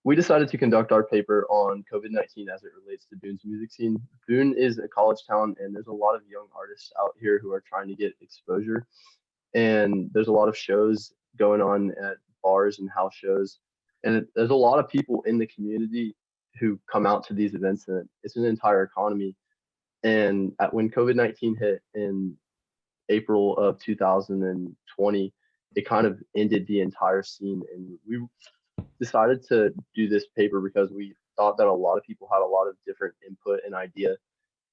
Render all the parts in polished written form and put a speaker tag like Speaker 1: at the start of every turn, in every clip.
Speaker 1: we decided to conduct our paper on COVID-19 as it relates to Boone's music scene. Boone is a college town, and there's a lot of young artists out here who are trying to get exposure. And there's a lot of shows going on at bars and house shows. And there's a lot of people in the community who come out to these events, and it's an entire economy. And when COVID-19 hit in April of 2020, it kind of ended the entire scene. And we decided to do this paper because we thought that a lot of people had a lot of different input and idea.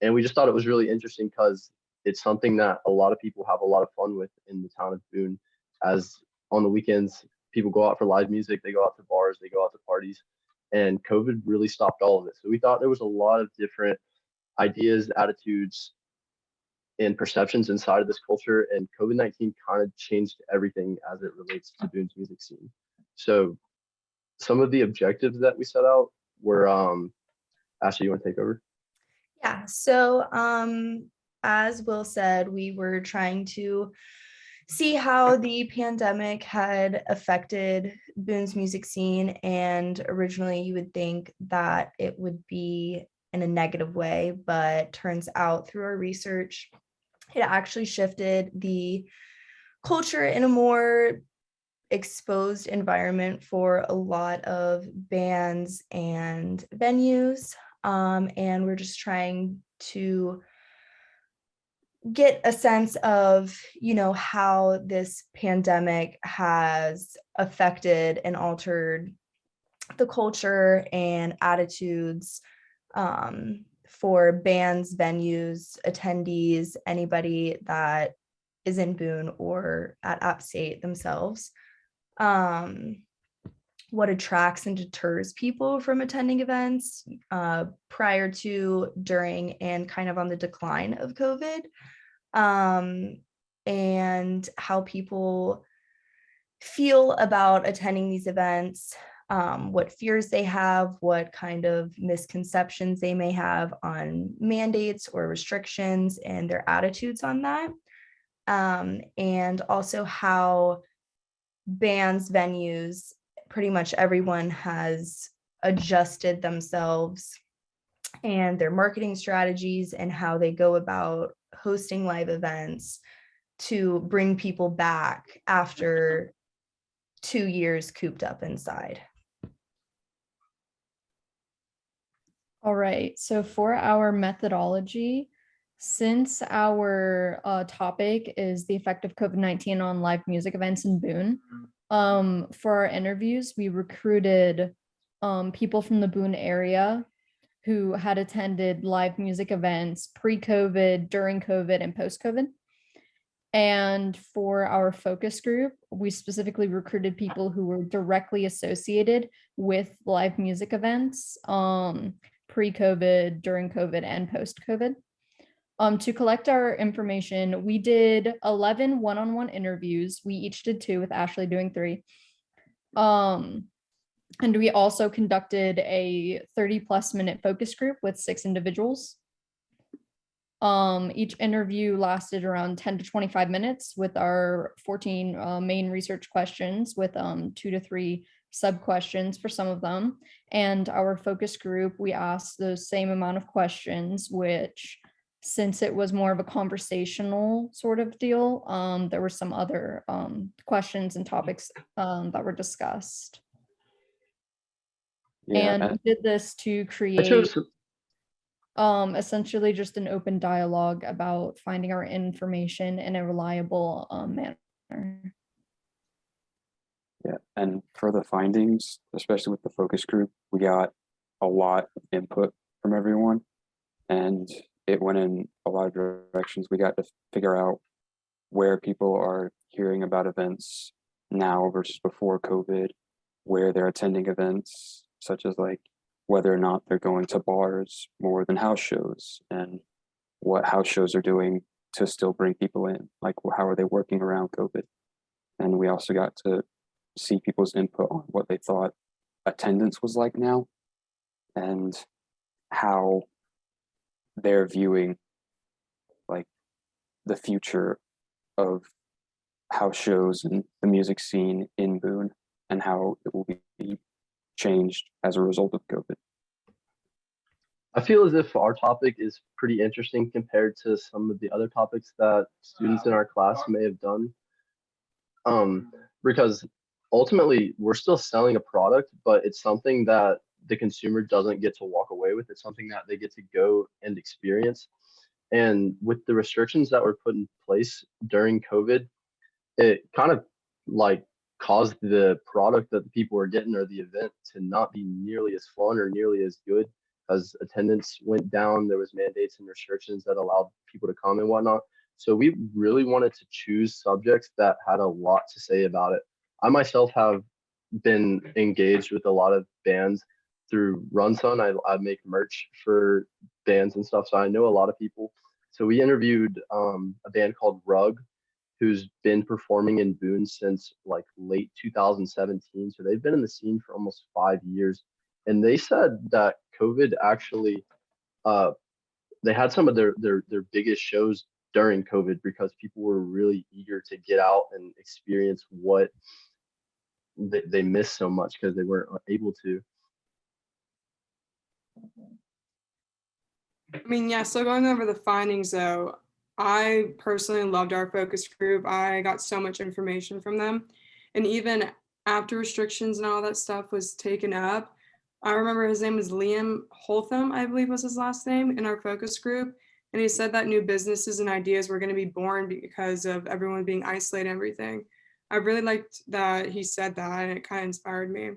Speaker 1: And we just thought it was really interesting because it's something that a lot of people have a lot of fun with in the town of Boone. As on the weekends, people go out for live music, they go out to bars, they go out to parties, and COVID really stopped all of it. So we thought there was a lot of different ideas, attitudes, and perceptions inside of this culture, and COVID-19 kind of changed everything as it relates to Boone's music scene. So some of the objectives that we set out were, Ashley, you want to take over?
Speaker 2: Yeah, so as Will said, we were trying to see how the pandemic had affected Boone's music scene. And originally you would think that it would be in a negative way, but turns out through our research, it actually shifted the culture in a more exposed environment for a lot of bands and venues. And we're just trying to get a sense of, how this pandemic has affected and altered the culture and attitudes for bands, venues, attendees, anybody that is in Boone or at App State themselves. What attracts and deters people from attending events prior to, during, and kind of on the decline of COVID, and how people feel about attending these events, what fears they have, what kind of misconceptions they may have on mandates or restrictions and their attitudes on that, and also how bands, venues, pretty much everyone has adjusted themselves and their marketing strategies and how they go about hosting live events to bring people back after 2 years cooped up inside.
Speaker 3: All right, so for our methodology, since our topic is the effect of COVID-19 on live music events in Boone, for our interviews, we recruited people from the Boone area who had attended live music events pre-COVID, during COVID, and post-COVID. And for our focus group, we specifically recruited people who were directly associated with live music events pre-COVID, during COVID, and post-COVID. To collect our information, we did 11 one-on-one interviews. We each did 2, with Ashley doing 3. And we also conducted a 30+ minute focus group with 6 individuals. Each interview lasted around 10 to 25 minutes with our 14 main research questions, with 2 to 3 sub questions for some of them. And our focus group, we asked the same amount of questions, which, since it was more of a conversational sort of deal, there were some other questions and topics that were discussed. Yeah, and we did this to create essentially just an open dialogue about finding our information in a reliable manner.
Speaker 4: Yeah, and for the findings, especially with the focus group, we got a lot of input from everyone, and it went in a lot of directions. We got to figure out where people are hearing about events now versus before COVID, where they're attending events, such as like whether or not they're going to bars more than house shows, and what house shows are doing to still bring people in, like how are they working around COVID. And we also got to see people's input on what they thought attendance was like now, and how they're viewing like the future of house shows and the music scene in Boone, and how it will be changed as a result of COVID.
Speaker 1: I feel as if our topic is pretty interesting compared to some of the other topics that students in our class may have done. Because ultimately we're still selling a product, but it's something that the consumer doesn't get to walk away with. It's something that they get to go and experience. And with the restrictions that were put in place during COVID, it kind of like caused the product that the people were getting or the event to not be nearly as fun or nearly as good, as attendance went down. There was mandates and restrictions that allowed people to come and whatnot. So we really wanted to choose subjects that had a lot to say about it. I myself have been engaged with a lot of bands through Run Sun. I make merch for bands and stuff, so I know a lot of people. So we interviewed a band called Rug, who's been performing in Boone since like late 2017. So they've been in the scene for almost 5 years. And they said that COVID actually, they had some of their biggest shows during COVID because people were really eager to get out and experience what they missed so much because they weren't able to.
Speaker 5: I mean, yeah, so going over the findings though, I personally loved our focus group. I got so much information from them. And even after restrictions and all that stuff was taken up, I remember his name was Liam Holtham, I believe was his last name, in our focus group. And he said that new businesses and ideas were going to be born because of everyone being isolated and everything. I really liked that he said that, and it kind of inspired me.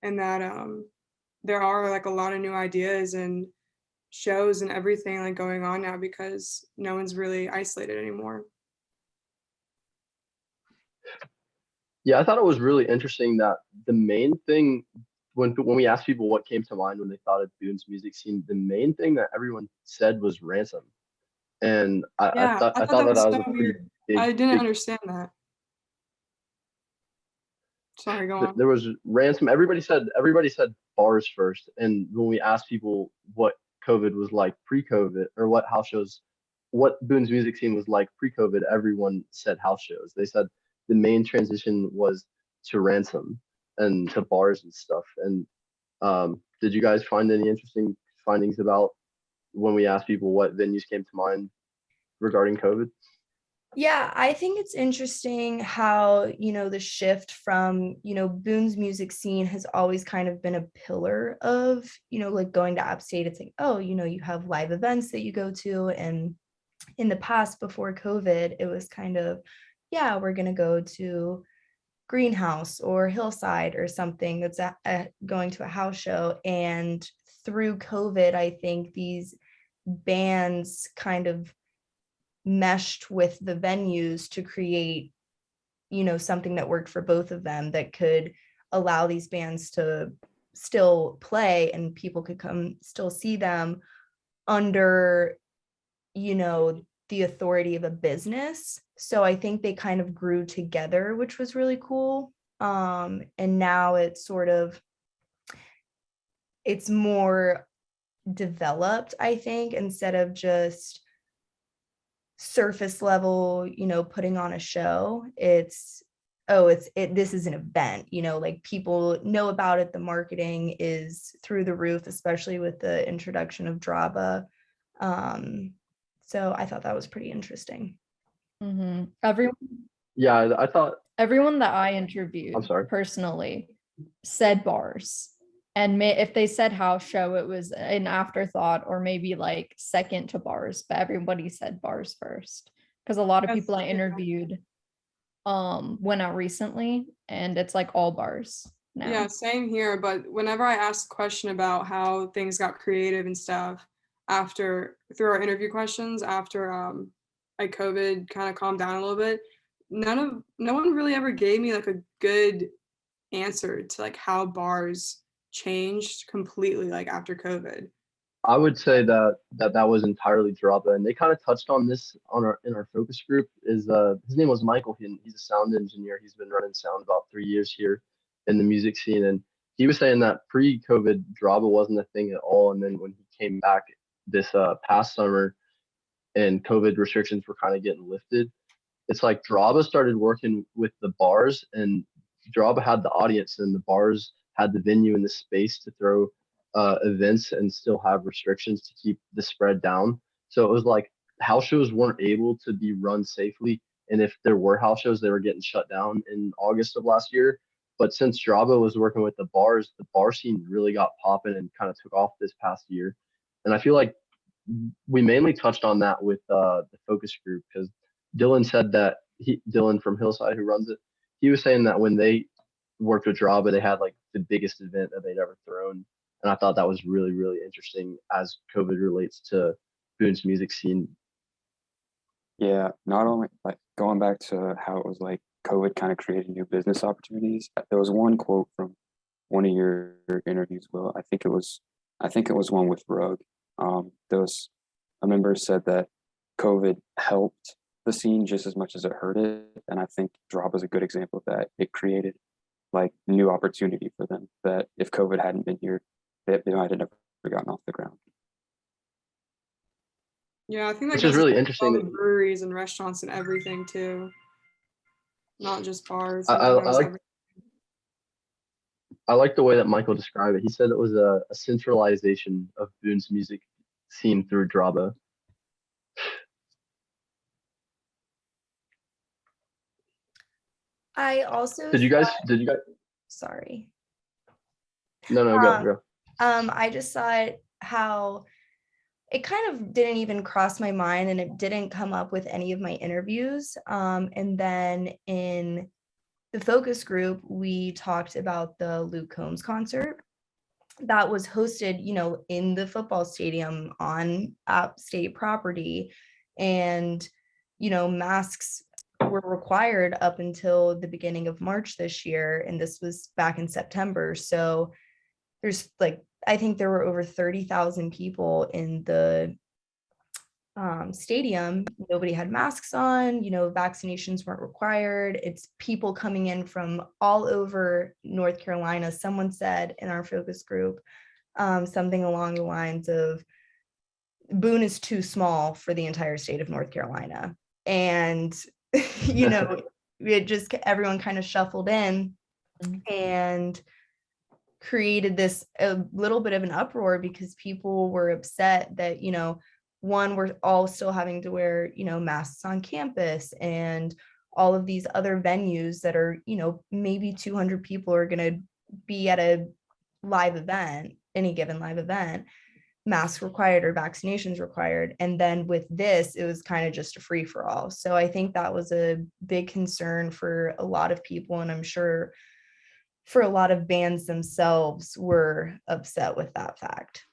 Speaker 5: And that there are like a lot of new ideas and shows and everything like going on now because no one's really isolated anymore.
Speaker 1: Yeah, I thought it was really interesting that the main thing when we asked people what came to mind when they thought of Boone's music scene, the main thing that everyone said was ransom. And I thought that was
Speaker 5: so
Speaker 1: a pretty
Speaker 5: weird.
Speaker 1: big.
Speaker 5: I didn't understand that. Sorry, go on.
Speaker 1: There was ransom. Everybody said bars first. And when we asked people what COVID was like pre-COVID, or what Boone's music scene was like pre-COVID, everyone said house shows. They said the main transition was to ransom and to bars and stuff. And did you guys find any interesting findings about when we asked people what venues came to mind regarding COVID?
Speaker 2: Yeah, I think it's interesting how, the shift from, Boone's music scene has always kind of been a pillar of, like going to App State. It's like, oh, you have live events that you go to. And in the past, before COVID, it was kind of, yeah, we're going to go to Greenhouse or Hillside or something that's going to a house show. And through COVID, I think these bands kind of meshed with the venues to create, something that worked for both of them, that could allow these bands to still play and people could come still see them under, the authority of a business. So I think they kind of grew together, which was really cool. And now it's more developed, I think, instead of just surface level, putting on a show. This is an event, like people know about it. The marketing is through the roof, especially with the introduction of Draba. So I thought that was pretty interesting.
Speaker 3: Mm-hmm.
Speaker 1: I thought
Speaker 3: everyone that I interviewed,
Speaker 1: I'm sorry,
Speaker 3: personally said bars. And if they said house show, it was an afterthought or maybe like second to bars, but everybody said bars first. Because a lot of people I interviewed went out recently, and it's like all bars now.
Speaker 5: Yeah, same here. But whenever I asked a question about how things got creative and stuff through our interview questions after like COVID kind of calmed down a little bit, no one really ever gave me like a good answer to like how bars changed completely like after COVID.
Speaker 1: I would say that was entirely Draba, and they kind of touched on this in our focus group. His name was Michael. He's a sound engineer. He's been running sound about 3 years here in the music scene, and he was saying that pre-COVID Draba wasn't a thing at all. And then when he came back this past summer, and COVID restrictions were kind of getting lifted, it's like Draba started working with the bars, and Draba had the audience, and the bars had the venue and the space to throw events and still have restrictions to keep the spread down. So it was like house shows weren't able to be run safely. And if there were house shows, they were getting shut down in August of last year. But since Drabo was working with the bar scene really got popping and kind of took off this past year. And I feel like we mainly touched on that with the focus group because Dylan said that Dylan from Hillside, who runs it, he was saying that when they worked with Draba, they had like the biggest event that they'd ever thrown. And I thought that was really, really interesting as COVID relates to Boone's music scene.
Speaker 4: Yeah, not only like going back to how it was like COVID kind of created new business opportunities. There was one quote from one of your interviews, Will. I think it was one with Rug. There was a member said that COVID helped the scene just as much as it hurt it, and I think Drop is a good example of that. It created like new opportunity for them that if COVID hadn't been here, they might have never gotten off the ground.
Speaker 5: Yeah, I think that
Speaker 1: Which is
Speaker 5: goes
Speaker 1: really
Speaker 5: with
Speaker 1: interesting
Speaker 5: all
Speaker 1: that-
Speaker 5: the breweries and restaurants and everything too. Not just bars.
Speaker 1: I
Speaker 5: it goes
Speaker 1: like
Speaker 5: every-
Speaker 1: I like the way that Michael described it. He said it was a centralization of Boone's music scene through Draba.
Speaker 2: I also
Speaker 1: Did you guys?
Speaker 2: sorry.
Speaker 1: No, go.
Speaker 2: I just thought how it kind of didn't even cross my mind and it didn't come up with any of my interviews. And then in the focus group, we talked about the Luke Combs concert that was hosted, in the football stadium on state property. And, masks were required up until the beginning of March this year. And this was back in September. So there's I think there were over 30,000 people in the stadium. Nobody had masks on, vaccinations weren't required. It's people coming in from all over North Carolina. Someone said in our focus group something along the lines of Boone is too small for the entire state of North Carolina. And, it just, everyone kind of shuffled in and created this a little bit of an uproar because people were upset that, one, we're all still having to wear, masks on campus, and all of these other venues that are, maybe 200 people are going to be at a live event, any given live event, masks required or vaccinations required. And then with this, it was kind of just a free for all. So I think that was a big concern for a lot of people. And I'm sure for a lot of bands themselves were upset with that fact.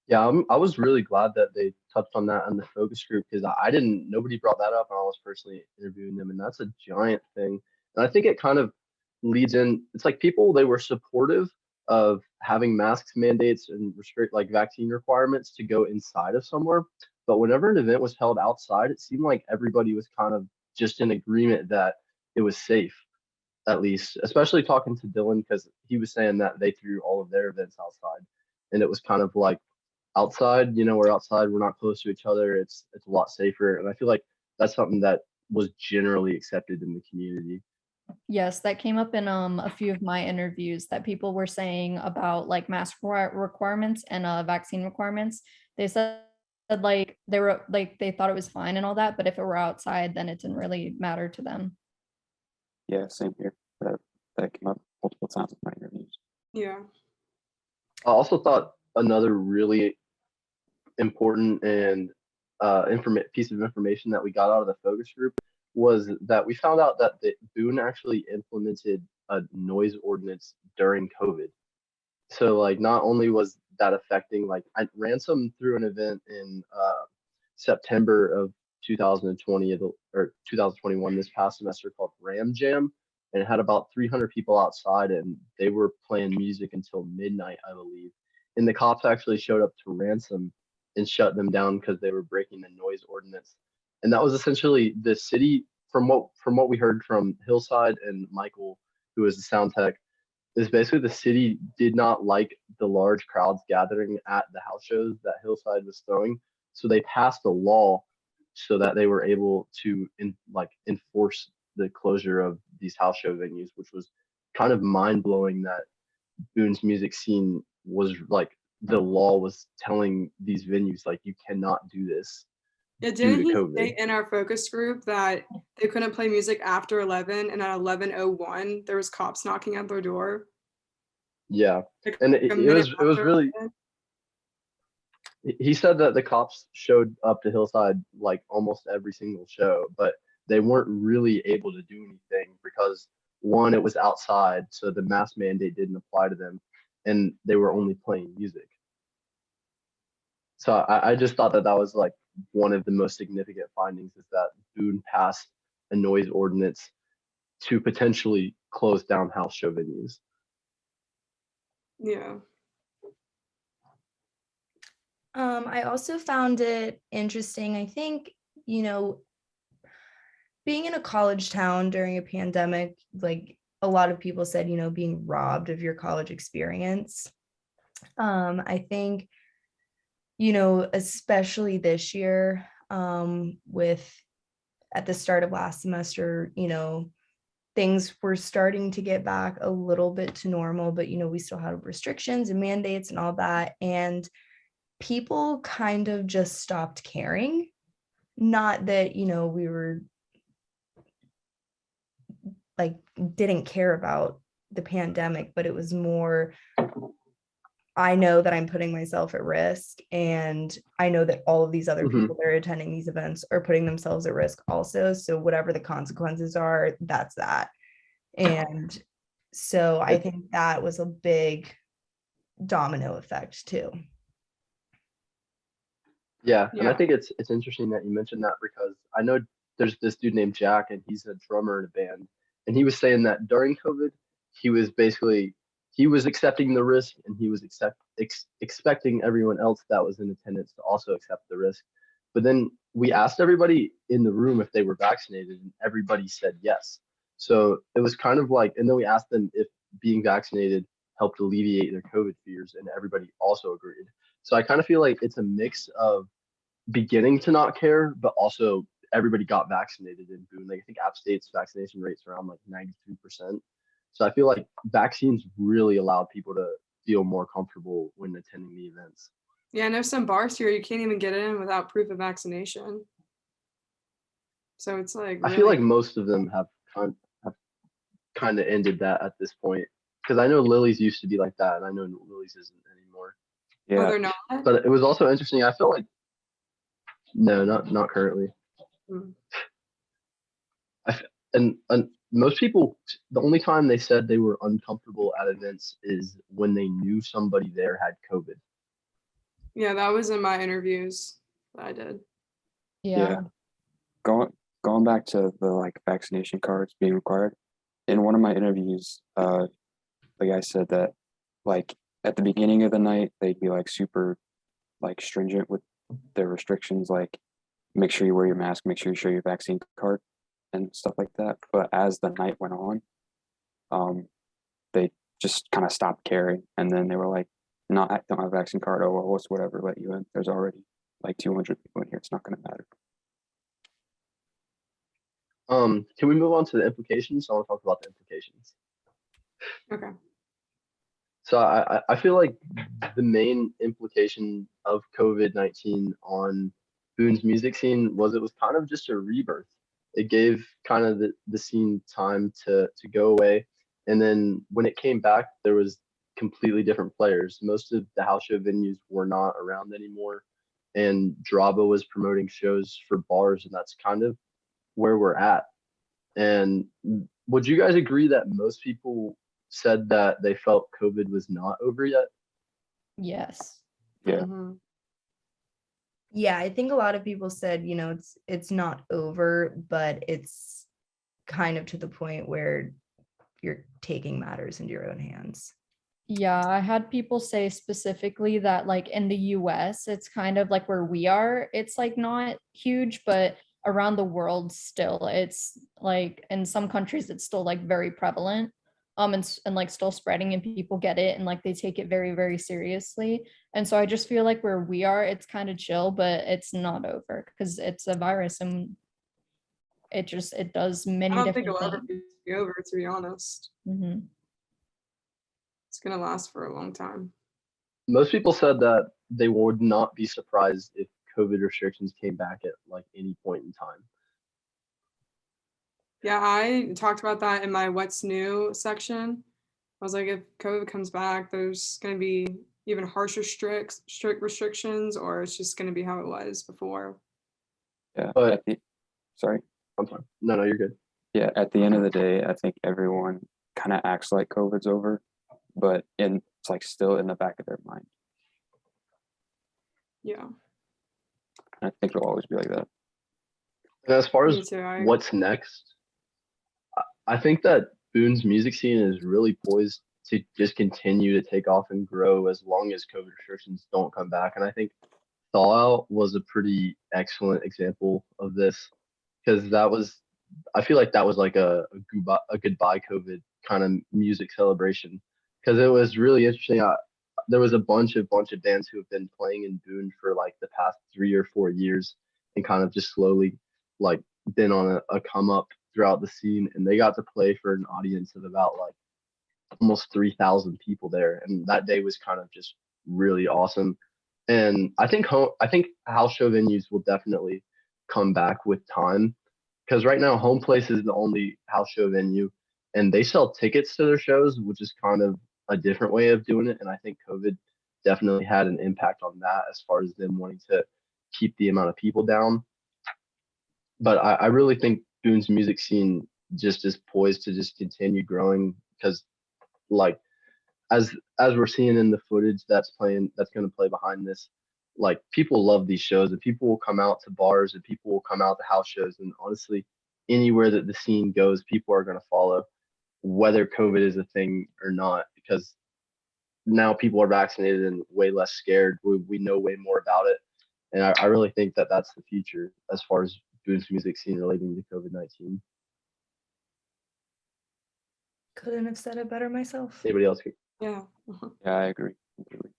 Speaker 1: Yeah, I was really glad that they touched on that in the focus group because nobody brought that up and I was personally interviewing them, and that's a giant thing. And I think it kind of leads in, it's like people, they were supportive of having masks mandates and restrict like vaccine requirements to go inside of somewhere. But whenever an event was held outside, it seemed like everybody was kind of just in agreement that it was safe, at least, especially talking to Dylan because he was saying that they threw all of their events outside. And it was kind of like, outside, we're outside, we're not close to each other, it's a lot safer, and I feel like that's something that was generally accepted in the community.
Speaker 3: Yes, that came up in a few of my interviews that people were saying about like mask requirements and vaccine requirements. They said like they were like they thought it was fine and all that, but if it were outside, then it didn't really matter to them.
Speaker 4: Yeah, same here. That came up multiple times in my interviews.
Speaker 5: Yeah.
Speaker 1: I also thought another really important and piece of information that we got out of the focus group was that we found out that Boone actually implemented a noise ordinance during COVID. So like not only was that affecting, like Ransom threw an event in September of 2020 or 2021 this past semester called Ram Jam, and it had about 300 people outside and they were playing music until midnight, I believe. And the cops actually showed up to Ransom and shut them down because they were breaking the noise ordinance. And that was essentially the city, from what we heard from Hillside and Michael, who was the sound tech, is basically the city did not like the large crowds gathering at the house shows that Hillside was throwing. So they passed a law so that they were able to enforce the closure of these house show venues, which was kind of mind blowing that Boone's music scene was like the law was telling these venues like you cannot do this
Speaker 5: Yeah,
Speaker 1: due
Speaker 5: didn't
Speaker 1: to
Speaker 5: he
Speaker 1: COVID.
Speaker 5: say in our focus group that they couldn't play music after 11, and at 11:01 there was cops knocking at their door?
Speaker 1: Yeah,
Speaker 5: Like
Speaker 1: and
Speaker 5: a
Speaker 1: it
Speaker 5: minute
Speaker 1: was
Speaker 5: after
Speaker 1: really.
Speaker 5: 11?
Speaker 1: He said that the cops showed up to Hillside like almost every single show, but they weren't really able to do anything because one, it was outside, so the mask mandate didn't apply to them, and they were only playing music. So I just thought that that was like one of the most significant findings is that Boone passed a noise ordinance to potentially close down house show venues.
Speaker 5: Yeah.
Speaker 2: I also found it interesting. I think, you know, being in a college town during a pandemic, like a lot of people said, you know, being robbed of your college experience. I think, you know, especially this year, with at the start of last semester, you know, things were starting to get back a little bit to normal, but, you know, we still had restrictions and mandates and all that. And people kind of just stopped caring. Not that, you know, we were like, didn't care about the pandemic, but it was more, I know that I'm putting myself at risk, and I know that all of these other
Speaker 1: Mhm.
Speaker 2: people that are attending these events are putting themselves at risk also. So whatever the consequences are, that's that. And so I think that was a big domino effect too.
Speaker 1: Yeah, and I
Speaker 5: Yeah.
Speaker 1: think it's interesting that you mentioned that because I know there's this dude named Jack and he's a drummer in a band, and he was saying that during COVID he was basically he was accepting the risk and he was expecting everyone else that was in attendance to also accept the risk. But then we asked everybody in the room if they were vaccinated and everybody said yes. So it was kind of like, and then we asked them if being vaccinated helped alleviate their COVID fears, and everybody also agreed. So I kind of feel like it's a mix of beginning to not care, but also everybody got vaccinated in Boone. Like I think App State's vaccination rate's around like 93%. So I feel like vaccines really allowed people to feel more comfortable when attending the events.
Speaker 5: Yeah, I know some bars here you can't even get in without proof of vaccination. So it's like
Speaker 1: I feel
Speaker 5: really
Speaker 1: like most of them have kind of ended that at this point. Because I know Lily's used to be like that, and I know Lily's isn't anymore.
Speaker 5: oh,
Speaker 4: Yeah,
Speaker 5: they're not.
Speaker 1: But it was also interesting. I felt like no, not currently.
Speaker 5: Mm.
Speaker 1: And most people, the only time they said they were uncomfortable at events is when they knew somebody there had COVID.
Speaker 5: Yeah, that was in my interviews that I did.
Speaker 3: Yeah.
Speaker 4: going back to the like vaccination cards being required. In one of my interviews, the guy said that like at the beginning of the night they'd be like super like stringent with their restrictions, like make sure you wear your mask, make sure you show your vaccine card and stuff like that. But as the night went on, they just kind of stopped caring, and then they were like, "Not don't have a vaccine card. Oh well, what's whatever. Let you in. There's already like 200 people in here. It's not going to matter."
Speaker 1: Can we move on to the implications? I want to talk about the implications.
Speaker 5: Okay.
Speaker 1: So I feel like the main implication of COVID-19 on Boone's music scene was it was kind of just a rebirth. It gave kind of the scene time to go away. And then when it came back, there was completely different players. Most of the house show venues were not around anymore. And Draba was promoting shows for bars, and that's kind of where we're at. And would you guys agree that most people said that they felt COVID was not over yet?
Speaker 3: Yes.
Speaker 4: Yeah.
Speaker 5: Mhm.
Speaker 2: Yeah, I think a lot of people said, you know, it's not over, but it's kind of to the point where you're taking matters into your own hands.
Speaker 3: Yeah, I had people say specifically that like in the US, it's kind of like where we are. It's like not huge, but around the world still, it's like in some countries it's still like very prevalent. And like still spreading and people get it and like they take it very, very seriously. And so I just feel like where we are, it's kind of chill, but it's not over because it's a virus and it does
Speaker 5: I
Speaker 3: many
Speaker 5: don't think
Speaker 3: different
Speaker 5: it'll ever
Speaker 3: things.
Speaker 5: be over, to be honest.
Speaker 3: Mhm.
Speaker 5: gonna last for a long time.
Speaker 1: Most people said that they would not be surprised if COVID restrictions came back at like any point in time.
Speaker 5: Yeah, I talked about that in my what's new section. I was like, if COVID comes back, there's gonna be even harsher strict restrictions, or it's just gonna be how it was before.
Speaker 4: Yeah.
Speaker 1: But-
Speaker 4: Sorry.
Speaker 1: I'm sorry. No, you're good.
Speaker 4: Yeah, at the end of the day, I think everyone kind of acts like COVID's over, but it's like still in the back of their mind.
Speaker 5: Yeah,
Speaker 4: And I think it'll always be like that.
Speaker 1: And as far
Speaker 5: me
Speaker 1: as
Speaker 5: too.
Speaker 1: what's next, I think that Boone's music scene is really poised to just continue to take off and grow as long as COVID restrictions don't come back. And I think Thaw Out was a pretty excellent example of this because I feel like that was like a goodbye COVID kind of music celebration because it was really interesting. There was a bunch of bands who have been playing in Boone for like the past 3 or 4 years and kind of just slowly like been on a come up throughout the scene, and they got to play for an audience of about like almost 3,000 people there, and that day was kind of just really awesome. And I think house show venues will definitely come back with time because right now Home Place is the only house show venue, and they sell tickets to their shows, which is kind of a different way of doing it. And I think COVID definitely had an impact on that as far as them wanting to keep the amount of people down. But I really think Boone's music scene just is poised to just continue growing because like as we're seeing in the footage that's going to play behind this, like people love these shows and people will come out to bars and people will come out to house shows, and honestly anywhere that the scene goes people are going to follow whether COVID is a thing or not, because now people are vaccinated and way less scared. We know way more about it, and I really think that that's the future as far as Boone's music scene relating to COVID-19.
Speaker 2: Couldn't have said it better myself.
Speaker 1: Anybody else?
Speaker 5: Yeah.
Speaker 4: Yeah, I agree completely.